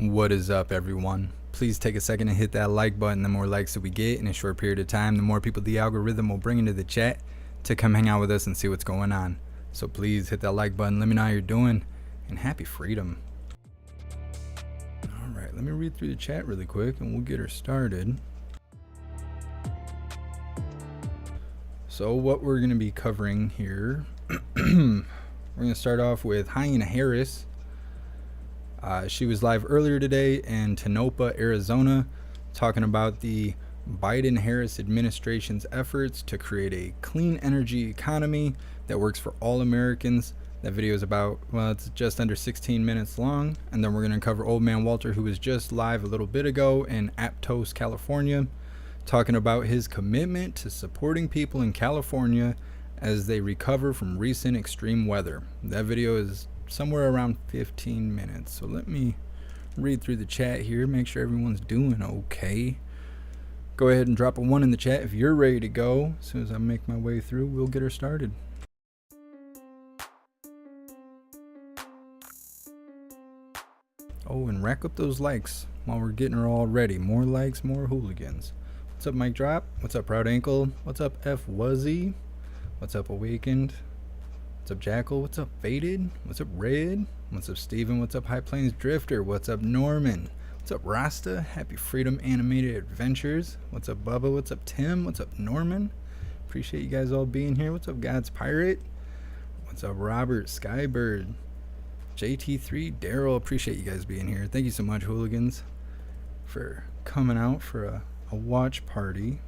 What is up, everyone? Please take a second and hit that like button. The more likes that we get in a short period of time, the more people the algorithm will bring into the chat to come hang out with us and see what's going on. So please hit that like button, let me know how you're doing, and happy freedom. Alright, let me read through the chat really quick and we'll get her started. So what we're going to be covering here, we're going to start off with Hyena Harris. She was live earlier today in Tonopah, Arizona, talking about the Biden-Harris administration's efforts to create a clean energy economy that works for all Americans. That video is about, well, it's just under 16 minutes long. And then we're going to cover Old Man Walter, who was just live a little bit ago in Aptos, California, talking about his commitment to supporting people in California as they recover from recent extreme weather. That video is somewhere around 15 minutes. So let me read through the chat here, make sure everyone's doing okay. Go ahead and drop a 1 in the chat if you're ready to go. As soon as I make my way through, we'll get her started. Oh, and rack up those likes while we're getting her all ready. More likes, more hooligans. What's up, Mike Drop? What's up, Proud Ankle? What's up, F Wuzzy? What's up, Awakened? What's up, Jackal? What's up, Faded? What's up, Red? What's up, Steven? What's up, High Plains Drifter? What's up, Norman? What's up, Rasta? Happy Freedom Animated Adventures. What's up, Bubba? What's up, Tim? What's up, Norman? Appreciate you guys all being here. What's up, God's Pirate? What's up, Robert? Skybird? JT3? Daryl? Appreciate you guys being here. Thank you so much, hooligans, for coming out for a watch party.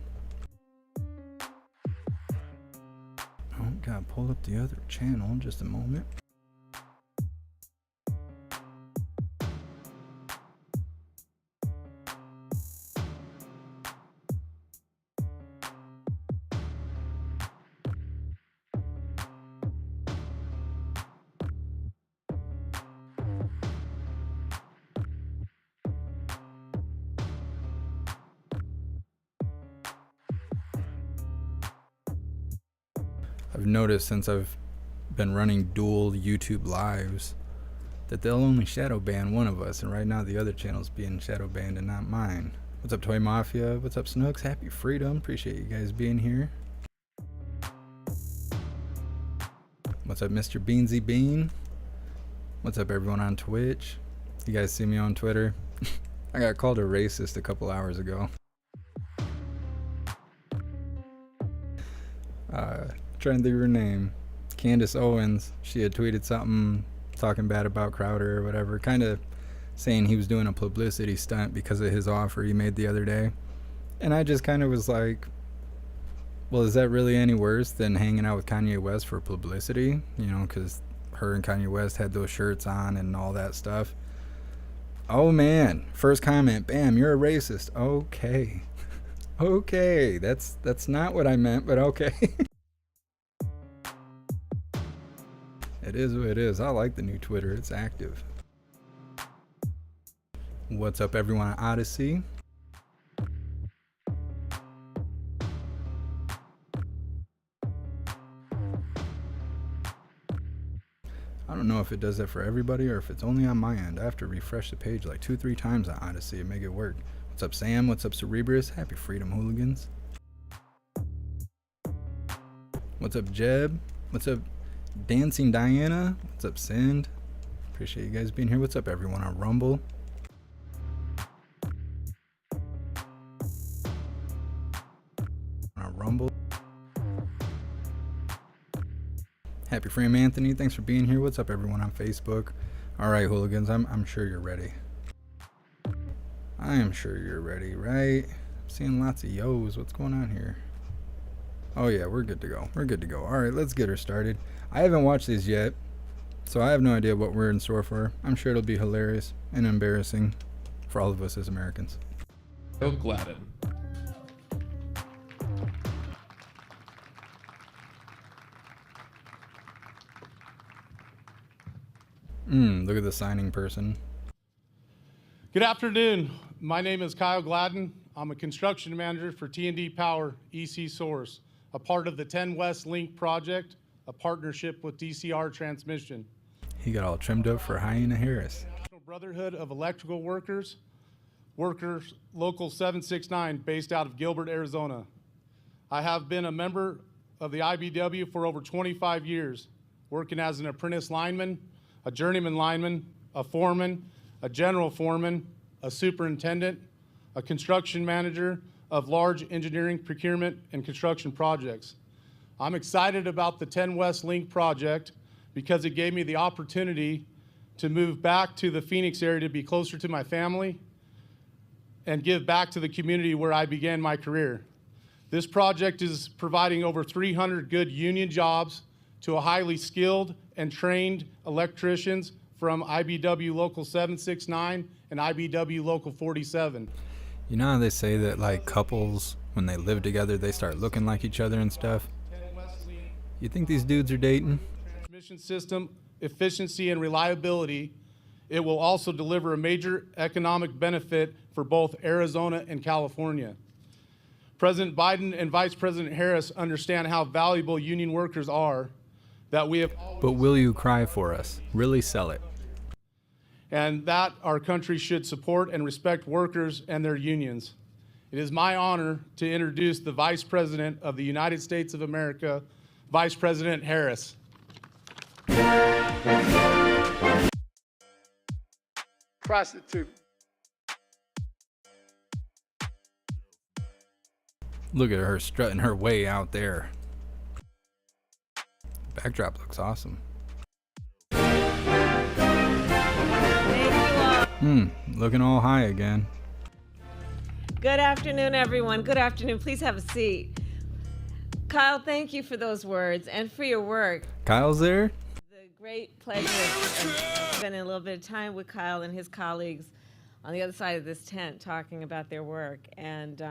Oh, gotta pull up the other channel in just a moment. I've noticed since I've been running dual YouTube lives that they'll only shadow ban one of us, and right now the other channel's being shadow banned and not mine. What's up, Toy Mafia? What's up, Snooks? Happy Freedom. Appreciate you guys being here. What's up, Mr. Beansy Bean? What's up, everyone on Twitch? You guys see me on Twitter? I got called a racist a couple hours ago. Trying to think of her name. Candace Owens. She had tweeted something talking bad about Crowder or whatever, kind of saying he was doing a publicity stunt because of his offer he made the other day. And I just kind of was like, well, is that really any worse than hanging out with Kanye West for publicity? You know, because her and Kanye West had those shirts on and all that stuff. Oh man, first comment, bam, you're a racist. Okay. Okay, that's not what I meant, but okay. It is what it is. I like the new Twitter. It's active. What's up, everyone on Odyssey? I don't know if it does that for everybody or if it's only on my end. I have to refresh the page like 2-3 times on Odyssey to make it work. What's up, Sam? What's up, Cerebrus? Happy Freedom, hooligans. What's up, Jeb? What's up, Dancing Diana? What's up, Sind? Appreciate you guys being here. What's up, everyone on Rumble? Happy Freedom, Anthony. Thanks for being here. What's up, everyone on Facebook? All right, hooligans. I'm sure you're ready. I am sure you're ready, right? I'm seeing lots of yo's. What's going on here? Oh yeah, we're good to go. We're good to go. All right, let's get her started. I haven't watched these yet, so I have no idea what we're in store for. I'm sure it'll be hilarious and embarrassing for all of us as Americans. So Gladden. Look at the signing person. Good afternoon. My name is Kyle Gladden. I'm a construction manager for T&D Power EC Source, a part of the 10 West Link project, a partnership with DCR Transmission. He got all trimmed up for Hyena Harris. Brotherhood of Electrical Workers, Local 769, based out of Gilbert, Arizona. I have been a member of the IBW for over 25 years, working as an apprentice lineman, a journeyman lineman, a foreman, a general foreman, a superintendent, a construction manager of large engineering, procurement, and construction projects. I'm excited about the 10 West Link project because it gave me the opportunity to move back to the Phoenix area to be closer to my family and give back to the community where I began my career. This project is providing over 300 good union jobs to a highly skilled and trained electricians from IBW Local 769 and IBW Local 47. You know how they say that like couples, when they live together, they start looking like each other and stuff? You think these dudes are dating? Transmission system efficiency and reliability. It will also deliver a major economic benefit for both Arizona and California. President Biden and Vice President Harris understand how valuable union workers are, that we have always, but will you cry for us? Really sell it. And that our country should support and respect workers and their unions. It is my honor to introduce the Vice President of the United States of America, Vice President Harris. Prostitute. Look at her strutting her way out there. Backdrop looks awesome. Looking all high again. Good afternoon, everyone. Good afternoon. Please have a seat. Kyle, thank you for those words and for your work. Kyle's there? The great pleasure of spending a little bit of time with Kyle and his colleagues on the other side of this tent talking about their work. And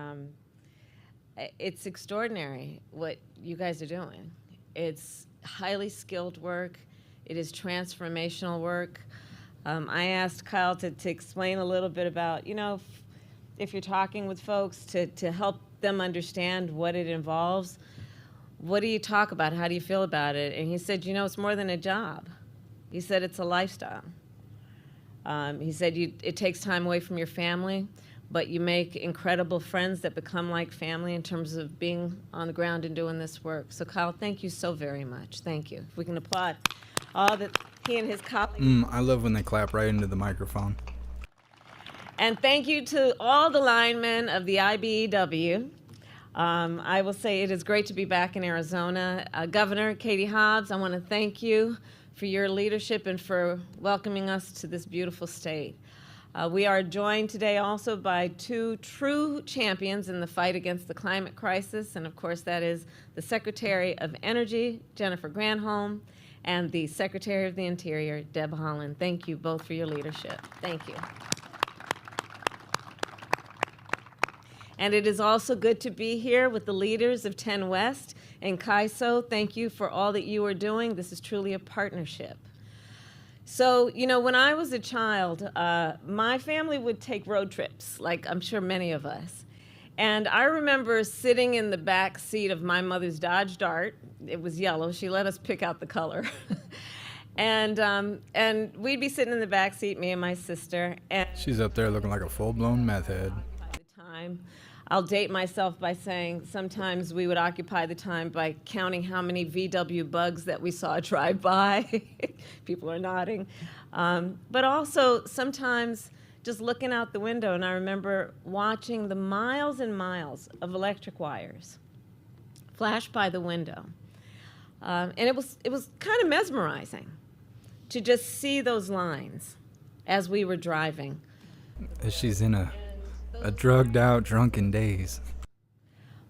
it's extraordinary what you guys are doing. It's highly skilled work. It is transformational work. I asked Kyle to explain a little bit about, you know, if you're talking with folks to help them understand what it involves, what do you talk about? How do you feel about it? And he said, you know, it's more than a job. He said it's a lifestyle. He said it takes time away from your family, but you make incredible friends that become like family in terms of being on the ground and doing this work. So Kyle, thank you so very much. Thank you. If we can applaud all that he and his colleagues. I love when they clap right into the microphone. And thank you to all the linemen of the IBEW. I will say it is great to be back in Arizona. Governor Katie Hobbs, I want to thank you for your leadership and for welcoming us to this beautiful state. We are joined today also by two true champions in the fight against the climate crisis, and of course that is the Secretary of Energy, Jennifer Granholm, and the Secretary of the Interior, Deb Haaland. Thank you both for your leadership. Thank you. And it is also good to be here with the leaders of 10 West and CAISO. Thank you for all that you are doing. This is truly a partnership. So, you know, when I was a child, my family would take road trips, like I'm sure many of us. And I remember sitting in the back seat of my mother's Dodge Dart. It was yellow. She let us pick out the color. And we'd be sitting in the back seat, me and my sister. And she's up there looking like a full-blown meth head. I'll date myself by saying sometimes we would occupy the time by counting how many VW bugs that we saw drive by. People are nodding. But also sometimes just looking out the window, and I remember watching the miles and miles of electric wires flash by the window. And it was kind of mesmerizing to just see those lines as we were driving. She's in a drugged out, drunken daze.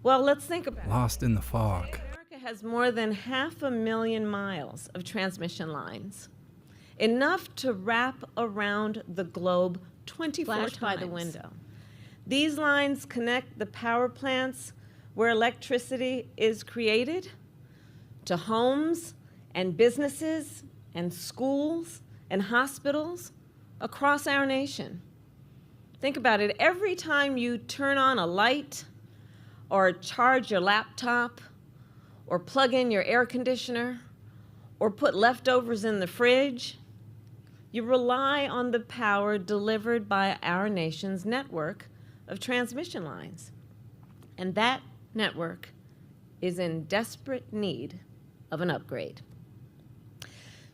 Well, let's think about it. Lost in the fog. America has more than 500,000 miles of transmission lines, enough to wrap around the globe 24 times by the window. These lines connect the power plants where electricity is created to homes and businesses and schools and hospitals across our nation. Think about it. Every time you turn on a light or charge your laptop or plug in your air conditioner or put leftovers in the fridge, you rely on the power delivered by our nation's network of transmission lines. And that network is in desperate need of an upgrade.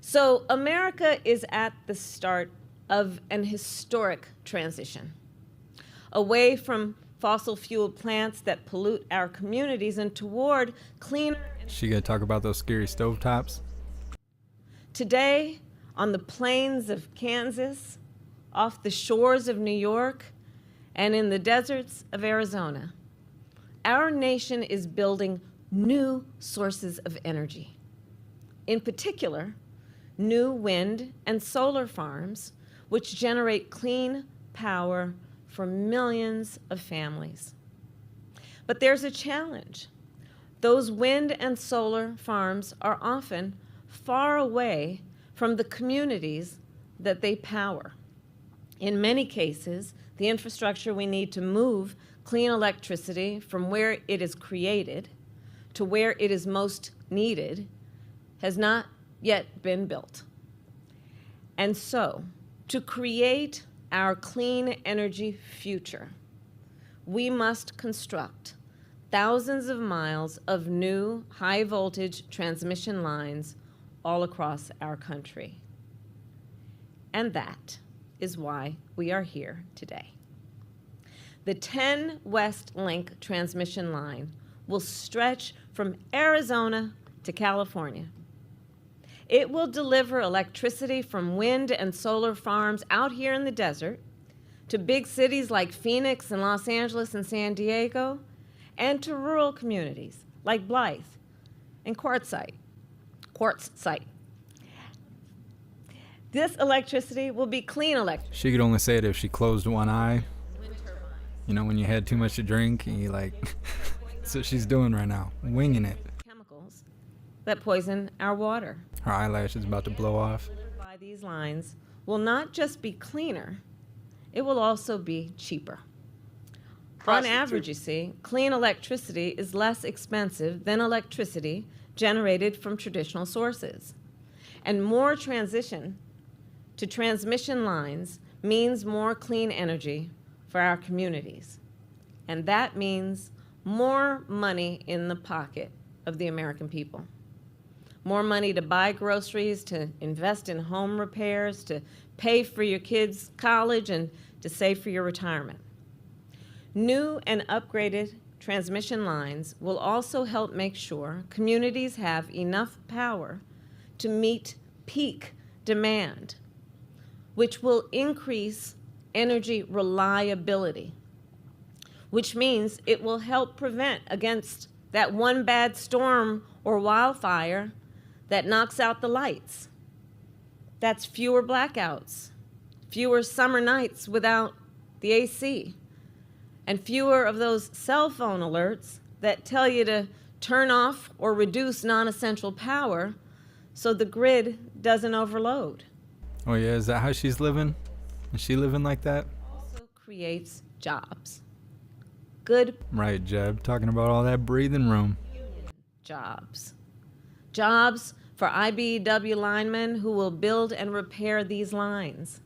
So America is at the start of an historic transition away from fossil fuel plants that pollute our communities and toward cleaner. She gonna talk about those scary stovetops? Today, on the plains of Kansas, off the shores of New York, and in the deserts of Arizona, our nation is building new sources of energy. In particular, new wind and solar farms, which generate clean power for millions of families. But there's a challenge. Those wind and solar farms are often far away from the communities that they power. In many cases, the infrastructure we need to move clean electricity from where it is created to where it is most needed has not yet been built. And so, to create our clean energy future, we must construct thousands of miles of new high-voltage transmission lines all across our country. And that is why we are here today. The 10 West Link transmission line will stretch from Arizona to California. It will deliver electricity from wind and solar farms out here in the desert to big cities like Phoenix and Los Angeles and San Diego, and to rural communities like Blythe and Quartzsite. This electricity will be clean electricity. She could only say it if she closed one eye. You know, when you had too much to drink and you like, that's what she's doing right now, winging it. Chemicals that poison our water. Her eyelash is about to blow off. By these lines will not just be cleaner, it will also be cheaper. On average, you see, clean electricity is less expensive than electricity generated from traditional sources. And more transition to transmission lines means more clean energy for our communities. And that means more money in the pocket of the American people. More money to buy groceries, to invest in home repairs, to pay for your kids' college, and to save for your retirement. New and upgraded transmission lines will also help make sure communities have enough power to meet peak demand, which will increase energy reliability, which means it will help prevent against that one bad storm or wildfire that knocks out the lights. That's fewer blackouts, fewer summer nights without the AC, and fewer of those cell phone alerts that tell you to turn off or reduce non-essential power so the grid doesn't overload. Oh yeah, is that how she's living? Is she living like that? Also creates jobs. Good Right, Jeb, talking about all that breathing room. jobs. Jobs for IBEW linemen who will build and repair these lines.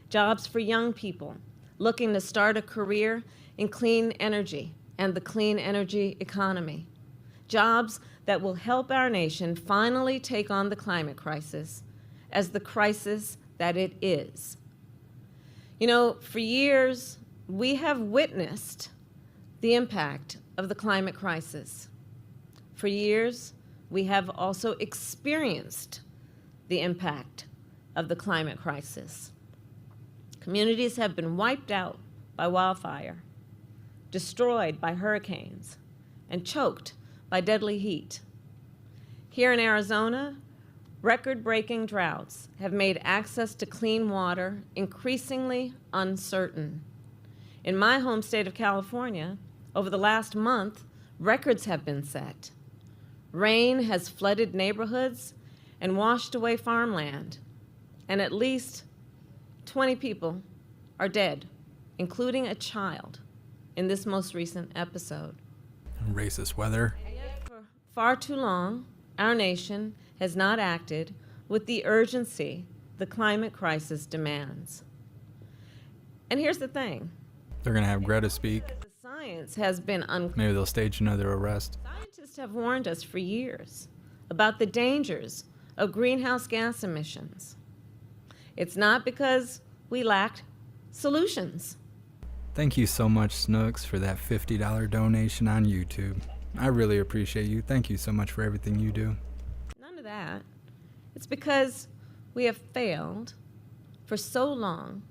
Jobs for young people looking to start a career in clean energy and the clean energy economy. Jobs that will help our nation finally take on the climate crisis as the crisis that it is. You know, for years, we have witnessed the impact of the climate crisis. For years, we have also experienced the impact of the climate crisis. Communities have been wiped out by wildfire, destroyed by hurricanes, and choked by deadly heat. Here in Arizona, record-breaking droughts have made access to clean water increasingly uncertain. In my home state of California, over the last month, records have been set. Rain has flooded neighborhoods and washed away farmland, and at least 20 people are dead, including a child, in this most recent episode. Racist weather. For far too long, our nation has not acted with the urgency the climate crisis demands. And here's the thing. They're going to have Greta speak. The science has been unclear. Maybe they'll stage another arrest. Scientists have warned us for years about the dangers of greenhouse gas emissions. It's not because we lacked solutions. Thank you so much, Snooks, for that $50 donation on YouTube. I really appreciate you. Thank you so much for everything you do. None of that. It's because we have failed for so long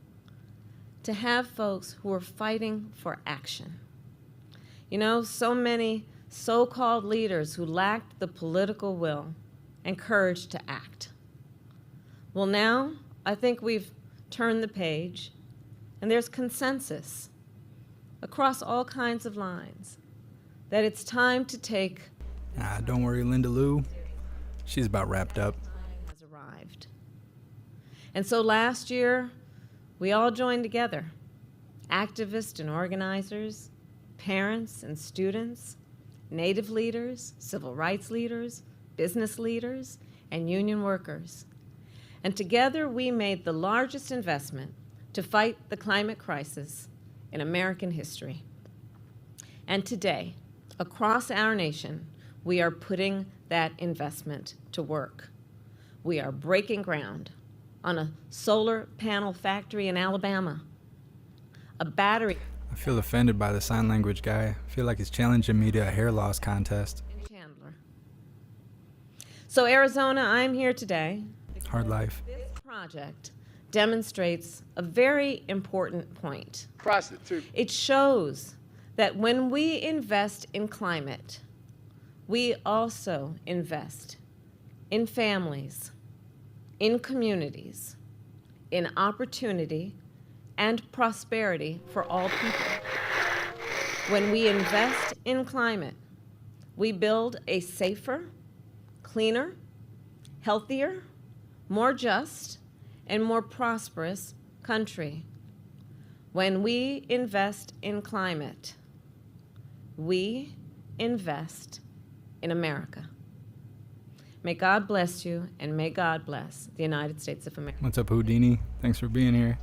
to have folks who are fighting for action. You know, so many so-called leaders who lacked the political will and courage to act. Well, now I think we've turned the page, and there's consensus across all kinds of lines that it's time to take. Don't worry, Linda Lou. She's about wrapped up. Has arrived. And so last year, we all joined together, activists and organizers, parents and students, Native leaders, civil rights leaders, business leaders, and union workers. And together we made the largest investment to fight the climate crisis in American history. And today, across our nation, we are putting that investment to work. We are breaking ground on a solar panel factory in Alabama, a battery I feel offended by the sign language guy. I feel like he's challenging me to a hair loss contest. in Chandler. So Arizona, I'm here today. Hard life. This project demonstrates a very important point. Prostitute. It shows that when we invest in climate, we also invest in families, in communities, in opportunity and prosperity for all people. When we invest in climate, we build a safer, cleaner, healthier, more just, and more prosperous country. When we invest in climate, we invest in America. May God bless you, and may God bless the United States of America. What's up, Houdini? Thanks for being here.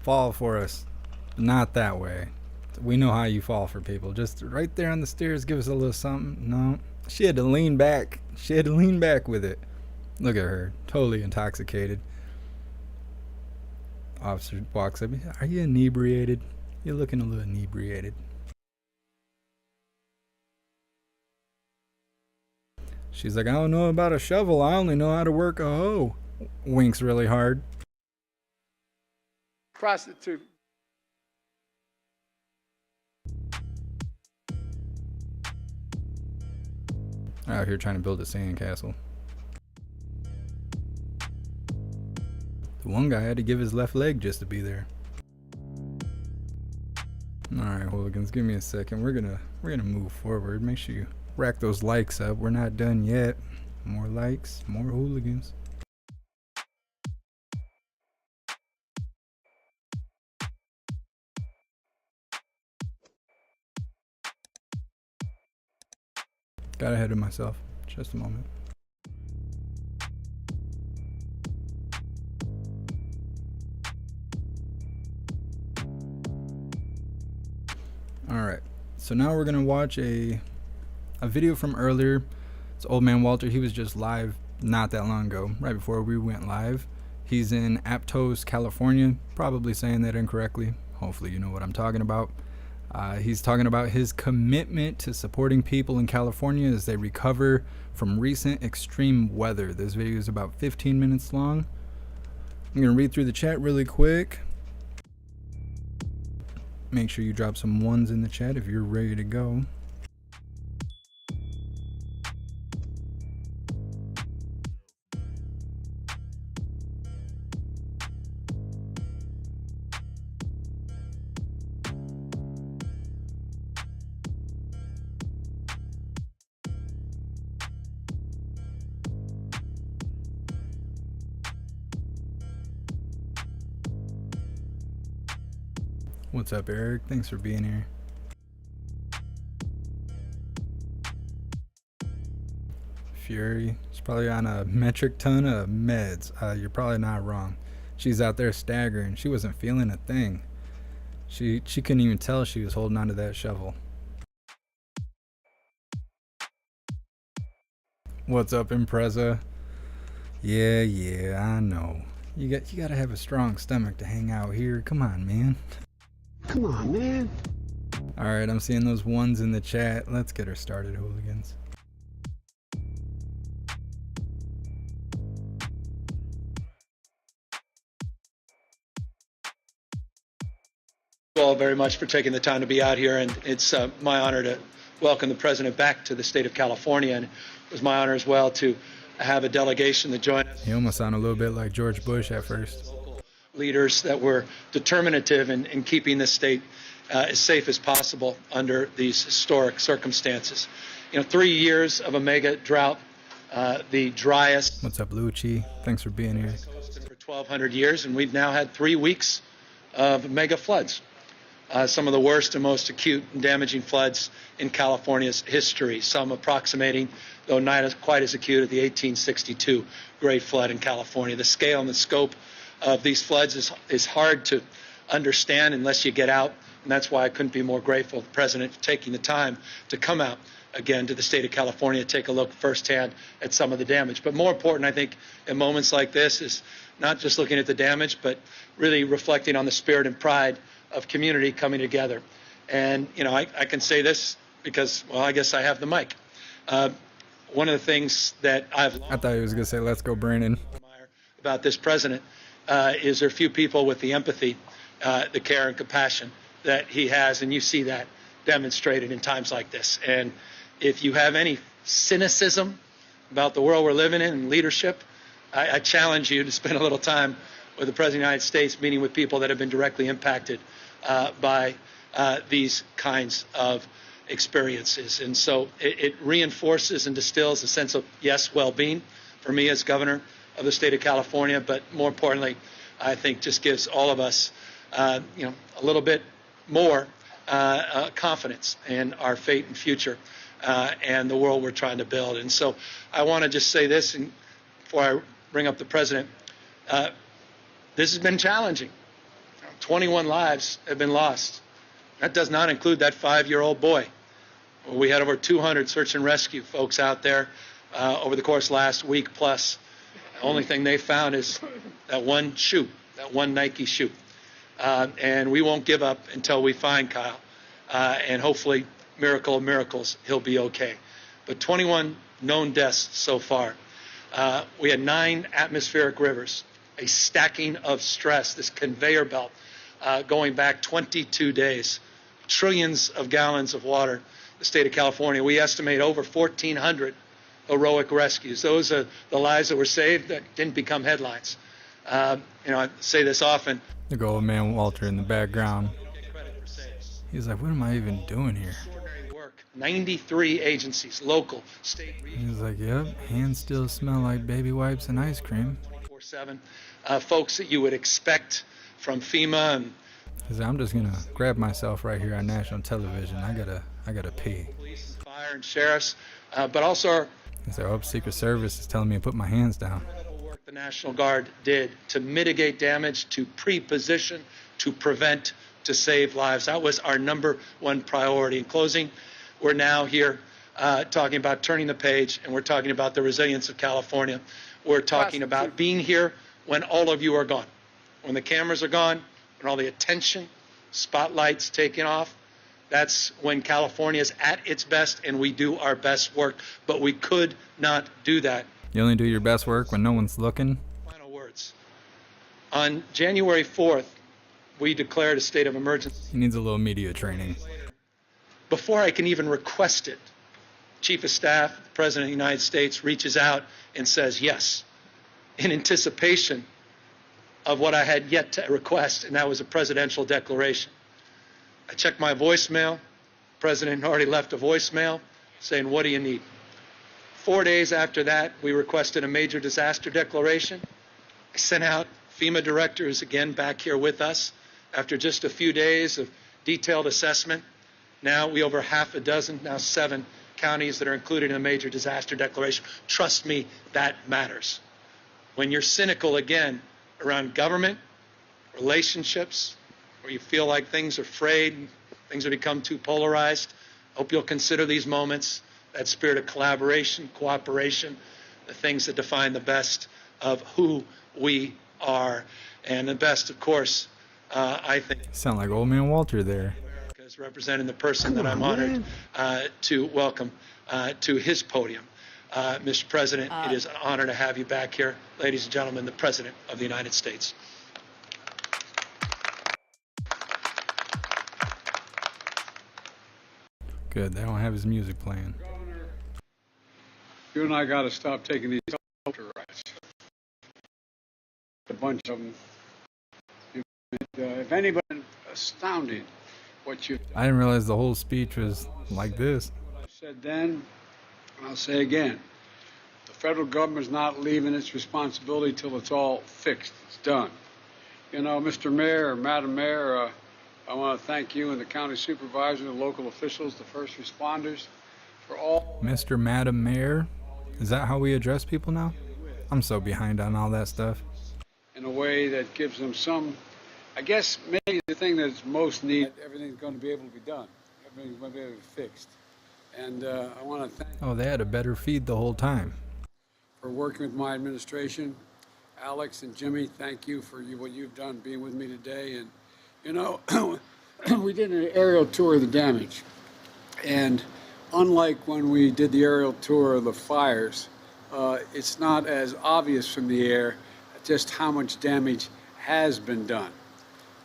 Fall for us. Not that way. We know how you fall for people. Just right there on the stairs, give us a little something. No. She had to lean back. She had to lean back with it. Look at her. Totally intoxicated. Officer walks up. Are you inebriated? You're looking a little inebriated. She's like, I don't know about a shovel. I only know how to work a hoe. Winks really hard. Prostitute. Out here trying to build a sandcastle. The one guy had to give his left leg just to be there. Alright, hooligans, give me a second. We're gonna move forward. Make sure you rack those likes up. We're not done yet. More likes, more hooligans. Got ahead of myself. Just a moment. Alright, so now we're gonna watch a video from earlier. It's Old Man Walter. He was just live not that long ago, right before we went live. He's in Aptos, California. Probably saying that incorrectly. Hopefully you know what I'm talking about. He's talking about his commitment to supporting people in California as they recover from recent extreme weather. This video is about 15 minutes long. I'm going to read through the chat really quick. Make sure you drop some ones in the chat if you're ready to go. What's up, Eric? Thanks for being here. Fury. She's probably on a metric ton of meds. You're probably not wrong. She's out there staggering. She wasn't feeling a thing. She couldn't even tell she was holding onto that shovel. What's up, Impreza? Yeah, I know. You gotta have a strong stomach to hang out here. Come on, man. Come on, man. Alright, I'm seeing those ones in the chat. Let's get her started, hooligans. All very much for taking the time to be out here, and it's my honor to welcome the president back to the state of California, and it was my honor as well to have a delegation that joined us. He almost sounded a little bit like George Bush at first. Leaders that were determinative in keeping this state as safe as possible under these historic circumstances. 3 years of a mega drought, the driest. What's up, Lucci? Thanks for being here. For 1,200 years, and we've now had 3 weeks of mega floods. Some of the worst and most acute and damaging floods in California's history, some approximating, though not quite as acute, as the 1862 Great Flood in California. The scale and the scope of these floods is hard to understand unless you get out, and that's why I couldn't be more grateful to the President for taking the time to come out again to the state of California, take a look firsthand at some of the damage. But more important, I think, in moments like this is not just looking at the damage, but really reflecting on the spirit and pride of community coming together. And, I can say this because, well, I guess I have the mic. One of the things that I thought he was going to say, let's go, Brandon. About this president is there are few people with the empathy, the care and compassion that he has, and you see that demonstrated in times like this. And if you have any cynicism about the world we're living in and leadership, I challenge you to spend a little time with the President of the United States, meeting with people that have been directly impacted by these kinds of experiences. And so it reinforces and distills a sense of, yes, well-being for me as governor of the state of California, but more importantly, I think just gives all of us, a little bit more confidence in our fate and future and the world we're trying to build. And so I want to just say this, and before I bring up the president, this has been challenging. 21 lives have been lost. That does not include that 5-year-old boy. We had over 200 search and rescue folks out there over the course last week plus. The only thing they found is that one shoe, that one Nike shoe. And we won't give up until we find Kyle. And hopefully, miracle of miracles, he'll be okay. But 21 known deaths so far. We had 9 atmospheric rivers, a stacking of stress, this conveyor belt going back 22 days, trillions of gallons of water. The state of California, we estimate over 1,400 heroic rescues. Those are the lives that were saved that didn't become headlines. I say this often. The old man Walter in the background. He's like, what am I even doing here? 93 agencies, local, state, regional. He's like, yep, hands still smell like baby wipes and ice cream. 24/7, folks that you would expect from FEMA. And he's like, I'm just gonna grab myself right here on national television. I gotta pee. Police, fire, and sheriffs, but also our. He's like, oh, Secret Service is telling me to put my hands down. Work the National Guard did to mitigate damage, to pre-position, to prevent, to save lives. That was our number one priority. In closing, we're now here talking about turning the page, and we're talking about the resilience of California. We're talking about being here when all of you are gone, when the cameras are gone, when all the attention, spotlights taken off. That's when California is at its best, and we do our best work. But we could not do that. You only do your best work when no one's looking? Final words. On January 4th, we declared a state of emergency. He needs a little media training. Before I can even request it, Chief of Staff, the President of the United States, reaches out and says yes, in anticipation of what I had yet to request, and that was a presidential declaration. I checked my voicemail. The President had already left a voicemail saying, what do you need? 4 days after that, we requested a major disaster declaration. I sent out FEMA directors again back here with us after just a few days of detailed assessment. Now we over half a dozen, now 7 counties that are included in a major disaster declaration. Trust me, that matters. When you're cynical again around government, relationships, where you feel like things are frayed, things have become too polarized, I hope you'll consider these moments, that spirit of collaboration, cooperation, the things that define the best of who we are. And the best, of course, I think, Sound like old man Walter there. is representing the person that I'm honored to welcome to his podium. Mr. President, it is an honor to have you back here. Ladies and gentlemen, the President of the United States. Good, they don't have his music playing. Governor, you and I got to stop taking these helicopter rides. A bunch of them. If anybody, astounding what you've done. I didn't realize the whole speech was like this. What I said then, and I'll say again, the federal government's not leaving its responsibility till it's all fixed. It's done. You know, Mr. Mayor, Madam Mayor, I want to thank you and the county supervisor, the local officials, the first responders, for all. Mr. Madam Mayor, is that how we address people now? I'm so behind on all that stuff. In a way that gives them some, I guess maybe the thing that's most needed, everything's going to be able to be done. Everything's going to be able to be fixed. And I want to thank Oh, they had a better feed the whole time. for working with my administration. Alex and Jimmy, thank you for what you've done being with me today. And, you know, we did an aerial tour of the damage. And unlike when we did the aerial tour of the fires, it's not as obvious from the air just how much damage has been done.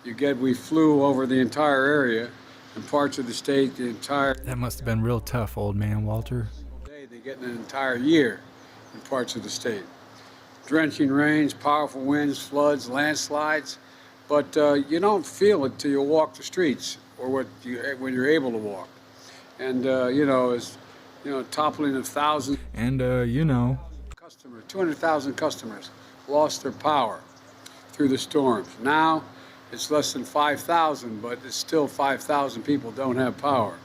We flew over the entire area and parts of the state, the entire That must have been real tough, old man Walter. day. They get an entire year in parts of the state. Drenching rains, powerful winds, floods, landslides, but you don't feel it till you walk the streets or when you're able to walk. And toppling of thousands. And, 200,000 customers lost their power through the storms. Now it's less than 5,000, but it's still 5,000 people don't have power.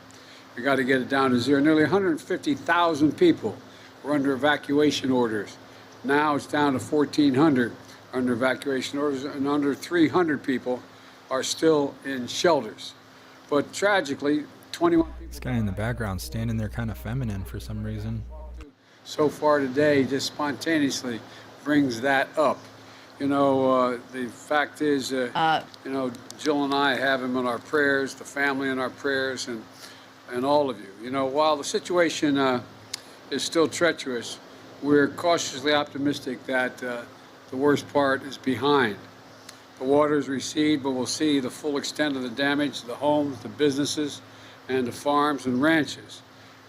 We got to get it down to zero. Nearly 150,000 people were under evacuation orders. Now it's down to 1,400 under evacuation orders, and under 300 people are still in shelters. But tragically, 21 people. This guy in the background standing there kind of feminine for some reason. So far today just spontaneously brings that up. You know, the fact is, Jill and I have him in our prayers, the family in our prayers, and all of you. You know, while the situation is still treacherous, we're cautiously optimistic that the worst part is behind. The waters recede, but we'll see the full extent of the damage, the homes, the businesses, and the farms and ranches.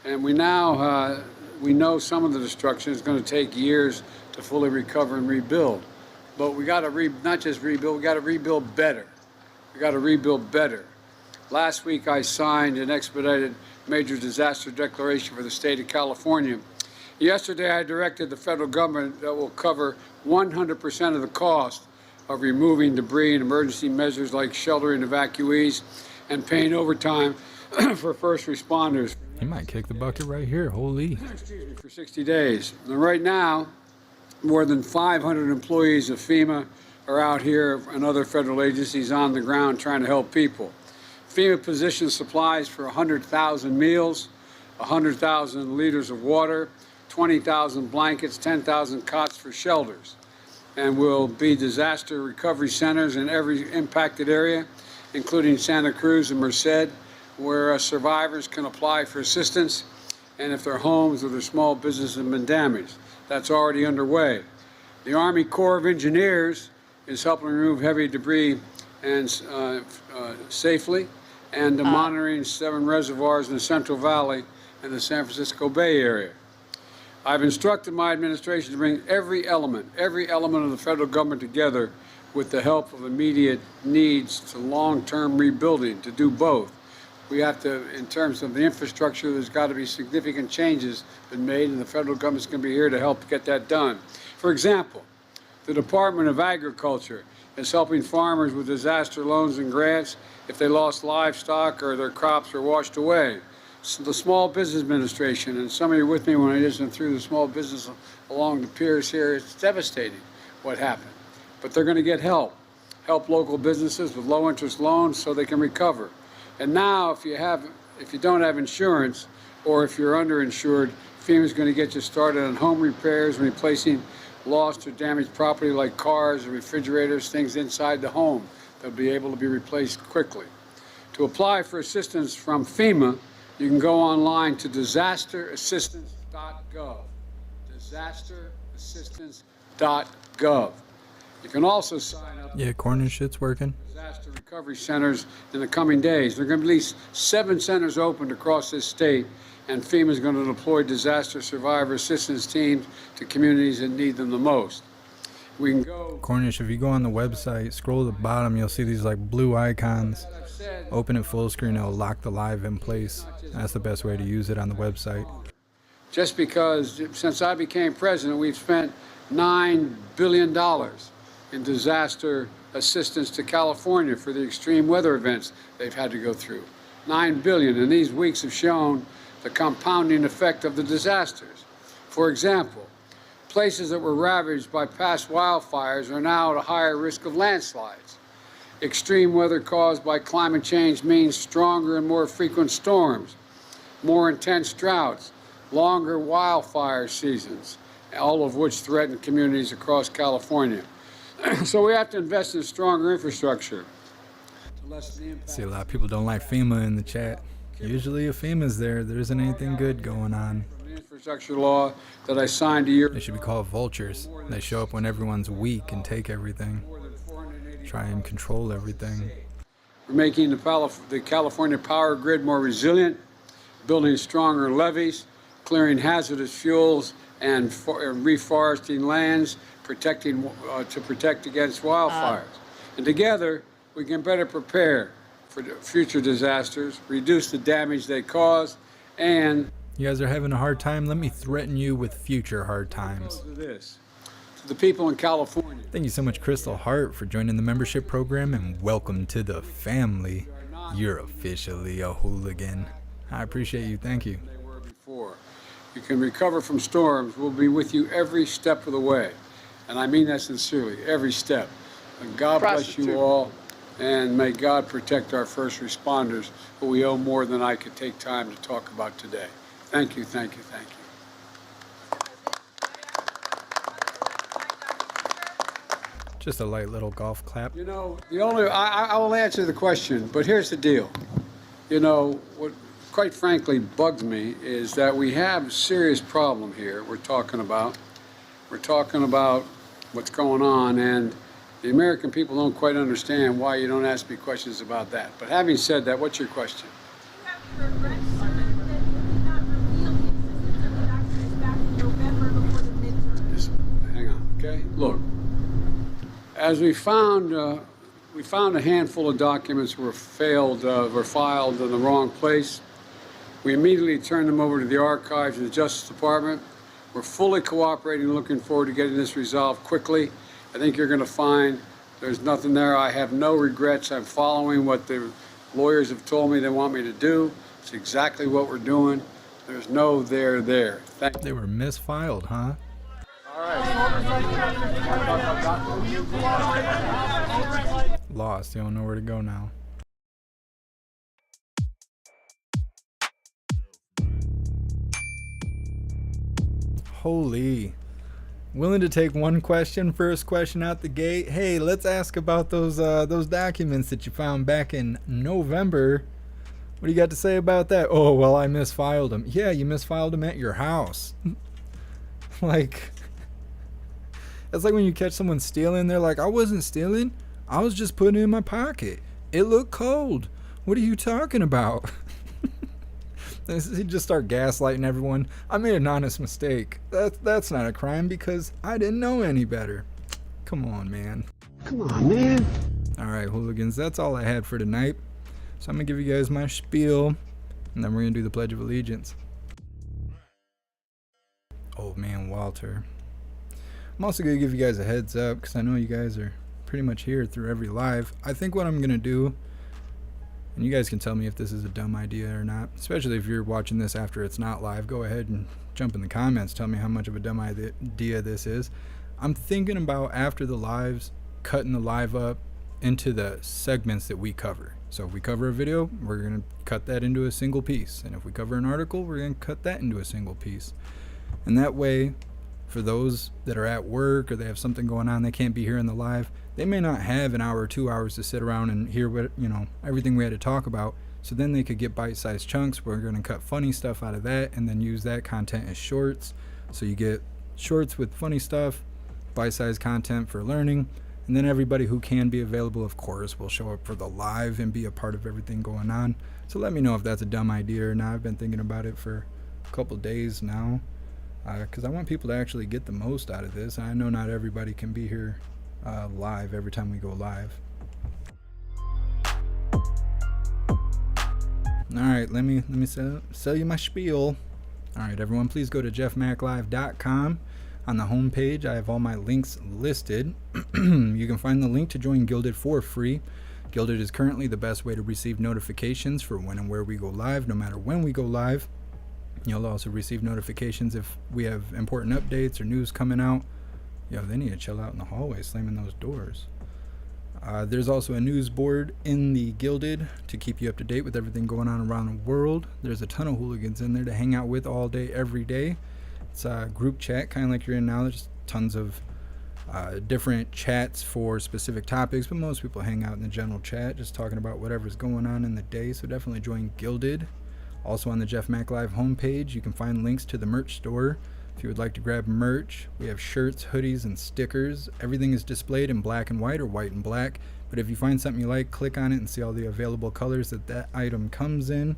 And we now, we know some of the destruction is going to take years to fully recover and rebuild. But we got to not just rebuild, we got to rebuild better. We got to rebuild better. Last week I signed an expedited major disaster declaration for the state of California. Yesterday I directed the federal government that will cover 100% of the cost of removing debris and emergency measures like sheltering evacuees and paying overtime for first responders. He might kick the bucket right here, holy. For 60 days. And right now, more than 500 employees of FEMA are out here and other federal agencies on the ground trying to help people. FEMA positions supplies for 100,000 meals, 100,000 liters of water, 20,000 blankets, 10,000 cots for shelters, and will be disaster recovery centers in every impacted area, including Santa Cruz and Merced, where survivors can apply for assistance and if their homes or their small businesses have been damaged. That's already underway. The Army Corps of Engineers is helping remove heavy debris and safely, and monitoring 7 reservoirs in the Central Valley and the San Francisco Bay Area. I've instructed my administration to bring every element of the federal government together with the help of immediate needs to long-term rebuilding, to do both. We have to, in terms of the infrastructure, there's got to be significant changes been made, and the federal government's going to be here to help get that done. For example, the Department of Agriculture is helping farmers with disaster loans and grants if they lost livestock or their crops were washed away. the Small Business Administration, and some of you with me when I just went through the small business along the piers here, it's devastating what happened. But they're going to get help local businesses with low interest loans so they can recover. And now if you don't have insurance, or if you're underinsured, FEMA's going to get you started on home repairs and replacing lost or damaged property like cars or refrigerators, things inside the home that'll be able to be replaced quickly. To apply for assistance from FEMA, you can go online to disasterassistance.gov. Disasterassistance.gov. You can also sign up. Yeah, corner shit's working. Disaster recovery centers in the coming days. There are going to be at least 7 centers opened across this state, and FEMA is going to deploy disaster survivor assistance teams to communities that need them the most. We can go. Cornish, if you go on the website, scroll to the bottom, you'll see these like blue icons. Open it full screen, it'll lock the live in place. That's the best way to use it on the website. Just because since I became president, we've spent $9 billion in disaster assistance to California for the extreme weather events they've had to go through. $9 billion, and these weeks have shown the compounding effect of the disasters. For example, places that were ravaged by past wildfires are now at a higher risk of landslides. Extreme weather caused by climate change means stronger and more frequent storms, more intense droughts, longer wildfire seasons, all of which threaten communities across California. So we have to invest in stronger infrastructure to lessen the impact. See, a lot of people don't like FEMA in the chat. Usually if FEMA's there isn't anything good going on. The infrastructure law that I signed a year They should be called vultures. They show up when everyone's weak and take everything. Try and control everything. We're making the California power grid more resilient, building stronger levees, clearing hazardous fuels, and reforesting lands, to protect against wildfires. And together, we can better prepare for future disasters, reduce the damage they cause, and You guys are having a hard time? Let me threaten you with future hard times. to this, to the people in California. Thank you so much, Crystal Hart, for joining the membership program, and welcome to the family. You're officially a hooligan. I appreciate you. Thank you. They were before. You can recover from storms. We'll be with you every step of the way. And I mean that sincerely, every step. And God bless you all, and may God protect our first responders, who we owe more than I could take time to talk about today. Thank you, thank you, thank you. Just a light little golf clap. You know, I will answer the question, but here's the deal. You know, what quite frankly bugs me is that we have a serious problem here we're talking about. We're talking about what's going on, and the American people don't quite understand why you don't ask me questions about that. But having said that, what's your question? Just hang on, okay? Look, as we found a handful of documents were filed in the wrong place. We immediately turned them over to the archives of the Justice Department. We're fully cooperating, looking forward to getting this resolved quickly. I think you're going to find there's nothing there. I have no regrets. I'm following what the lawyers have told me they want me to do. It's exactly what we're doing. There's no there. Thank you. They were misfiled, huh? Lost. You don't know where to go now. Holy. Willing to take one question, first question out the gate. Hey, let's ask about those documents that you found back in November. What do you got to say about that? Oh, well, I misfiled them. Yeah, you misfiled them at your house. Like, it's like when you catch someone stealing, they're like, I wasn't stealing. I was just putting it in my pocket. It looked cold. What are you talking about? He just start gaslighting everyone. I made an honest mistake. That's not a crime because I didn't know any better. Come on, man. Come on, man. All right, hooligans, that's all I had for tonight. So I'm going to give you guys my spiel, and then we're going to do the Pledge of Allegiance. Old man Walter. I'm also going to give you guys a heads up because I know you guys are pretty much here through every live. I think what I'm going to do And you guys can tell me if this is a dumb idea or not, especially if you're watching this after it's not live. Go ahead and jump in the comments. Tell me how much of a dumb idea this is. I'm thinking about, after the lives, cutting the live up into the segments that we cover. So if we cover a video, we're going to cut that into a single piece. And if we cover an article, we're going to cut that into a single piece. And that way, for those that are at work or they have something going on, they can't be here in the live, they may not have an hour or 2 hours to sit around and hear what, everything we had to talk about. So then they could get bite-sized chunks. We're going to cut funny stuff out of that and then use that content as shorts. So you get shorts with funny stuff, bite-sized content for learning, and then everybody who can be available, of course, will show up for the live and be a part of everything going on. So let me know if that's a dumb idea or not. I've been thinking about it for a couple days now, because I want people to actually get the most out of this. I know not everybody can be here live every time we go live. All right, let me sell you my spiel. All right, everyone, please go to jeffmaclive.com. On the home page, I have all my links listed. You can find the link to join Gilded for free. Gilded is currently the best way to receive notifications for when and where we go live, no matter when we go live. You'll also receive notifications if we have important updates or news coming out. Yo, they need to chill out in the hallway, slamming those doors. There's also a news board in the Gilded to keep you up to date with everything going on around the world. There's a ton of hooligans in there to hang out with all day, every day. It's a group chat, kind of like you're in now. There's tons of different chats for specific topics, but most people hang out in the general chat, just talking about whatever's going on in the day. So definitely join Gilded. Also on the JeffMAC Live homepage, you can find links to the merch store. If you would like to grab merch, we have shirts, hoodies, and stickers. Everything is displayed in black and white or white and black. But if you find something you like, click on it and see all the available colors that item comes in.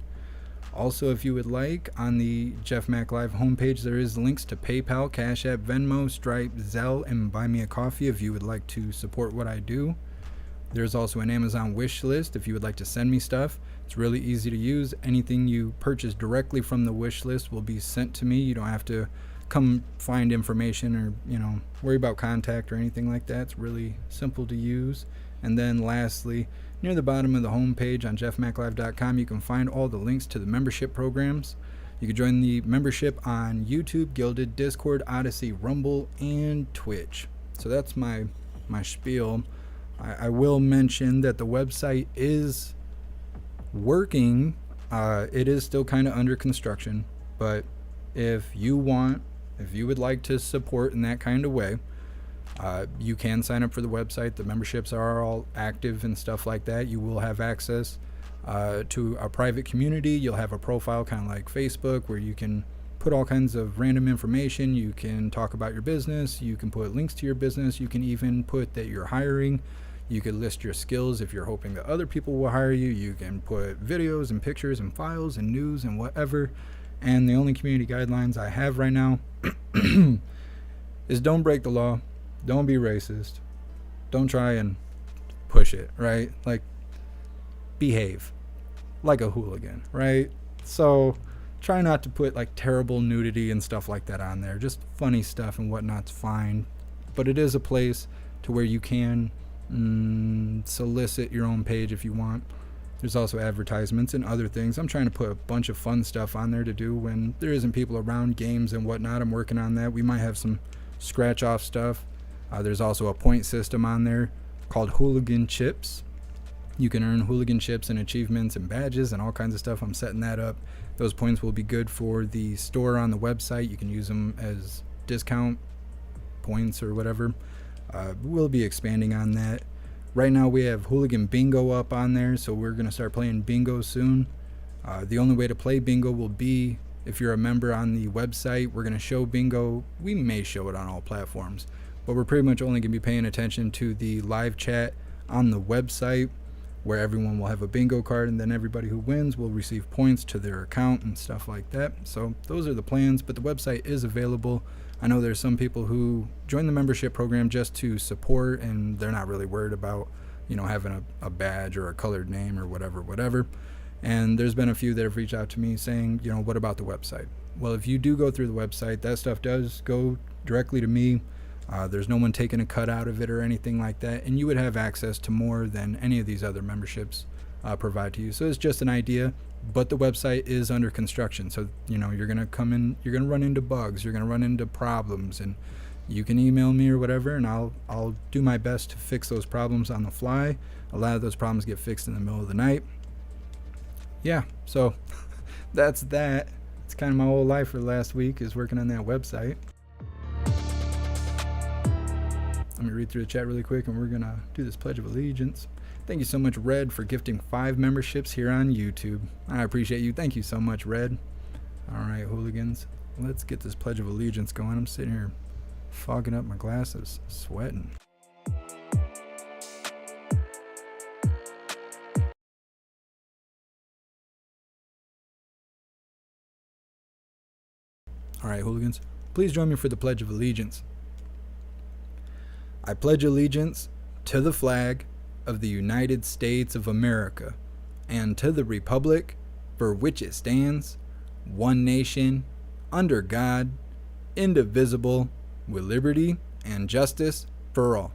Also, if you would like, on the JeffMAC Live homepage, there is links to PayPal, Cash App, Venmo, Stripe, Zelle, and Buy Me a Coffee if you would like to support what I do. There's also an Amazon wish list if you would like to send me stuff. It's really easy to use. Anything you purchase directly from the wish list will be sent to me. You don't have to come find information or, worry about contact or anything like that. It's really simple to use. And then lastly, near the bottom of the homepage on jeffmaclive.com, you can find all the links to the membership programs. You can join the membership on YouTube, Gilded, Discord, Odyssey, Rumble, and Twitch. So that's my spiel. I will mention that the website is working. It is still kind of under construction, but if you would like to support in that kind of way, you can sign up for the website. The memberships are all active and stuff like that. You will have access to a private community. You'll have a profile kind of like Facebook where you can put all kinds of random information. You can talk about your business. You can put links to your business. You can even put that you're hiring. You could list your skills if you're hoping that other people will hire you. You can put videos and pictures and files and news and whatever. And the only community guidelines I have right now is don't break the law. Don't be racist. Don't try and push it, right? Like, behave like a hooligan, right? So try not to put like terrible nudity and stuff like that on there. Just funny stuff and whatnot's fine. But it is a place to where you can solicit your own page if you want. There's also advertisements and other things. I'm trying to put a bunch of fun stuff on there to do when there isn't people around, games and whatnot. I'm working on that. We might have some scratch off stuff. There's also a point system on there called Hooligan Chips. You can earn Hooligan Chips and achievements and badges and all kinds of stuff. I'm setting that up. Those points will be good for the store on the website. You can use them as discount points or whatever. We'll be expanding on that. Right now we have Hooligan Bingo up on there, so we're going to start playing bingo soon. The only way to play bingo will be if you're a member on the website. We're going to show bingo. We may show it on all platforms, but we're pretty much only going to be paying attention to the live chat on the website, where everyone will have a bingo card, and then everybody who wins will receive points to their account and stuff like that. So those are the plans, but the website is available. I know there's some people who join the membership program just to support, and they're not really worried about, having a badge or a colored name or whatever. And there's been a few that have reached out to me saying, what about the website? Well, if you do go through the website, that stuff does go directly to me. There's no one taking a cut out of it or anything like that, and you would have access to more than any of these other memberships provide to you. So it's just an idea, but the website is under construction. So, you know, you're going to come in, you're going to run into bugs, you're going to run into problems, and you can email me or whatever, and I'll do my best to fix those problems on the fly. A lot of those problems get fixed in the middle of the night. Yeah, so that's that. It's kind of my whole life for the last week is working on that website. Let me read through the chat really quick, and we're going to do this Pledge of Allegiance. Thank you so much, Red, for gifting 5 memberships here on YouTube. I appreciate you. Thank you so much, Red. All right, hooligans, let's get this Pledge of Allegiance going. I'm sitting here fogging up my glasses, sweating. All right, hooligans, please join me for the Pledge of Allegiance. I pledge allegiance to the flag of the United States of America and to the republic for which it stands, one nation, under God, indivisible, with liberty and justice for all.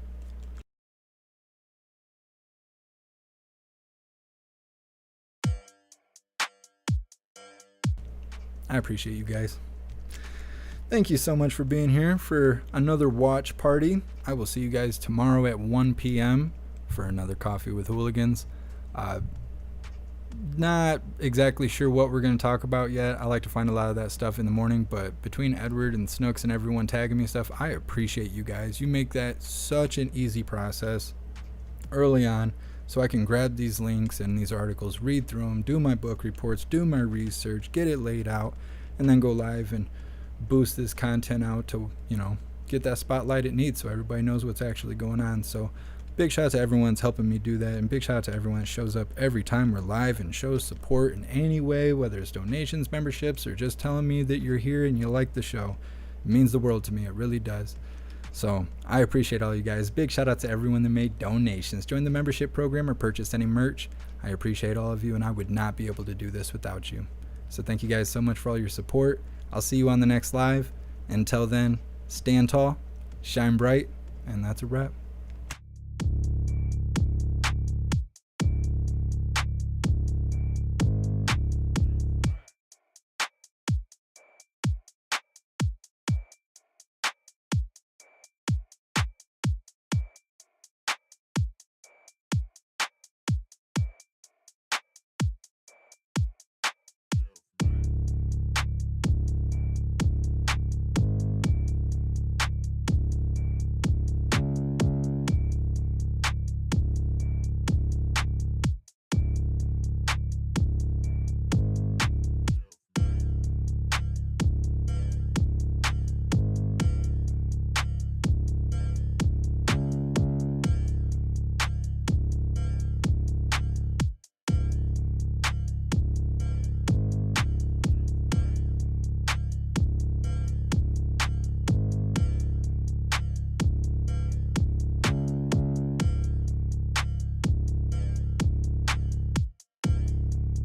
I appreciate you guys. Thank you so much for being here for another watch party. I will see you guys tomorrow at 1 p.m. for another Coffee with Hooligans. Not exactly sure what we're going to talk about yet. I like to find a lot of that stuff in the morning, but between Edward and Snooks and everyone tagging me stuff, I appreciate you guys. You make that such an easy process early on, so I can grab these links and these articles, read through them, do my book reports, do my research, get it laid out, and then go live and boost this content out to, you know, get that spotlight it needs so everybody knows what's actually going on. So big shout out to everyone that's helping me do that, and big shout out to everyone that shows up every time we're live and shows support in any way, whether it's donations, memberships, or just telling me that you're here and you like the show. It means the world to me. It really does. So I appreciate all you guys. Big shout out to everyone that made donations, joined the membership program, or purchased any merch. I appreciate all of you, and I would not be able to do this without you. So thank you guys so much for all your support. I'll see you on the next live. Until then, stand tall, shine bright, and that's a wrap.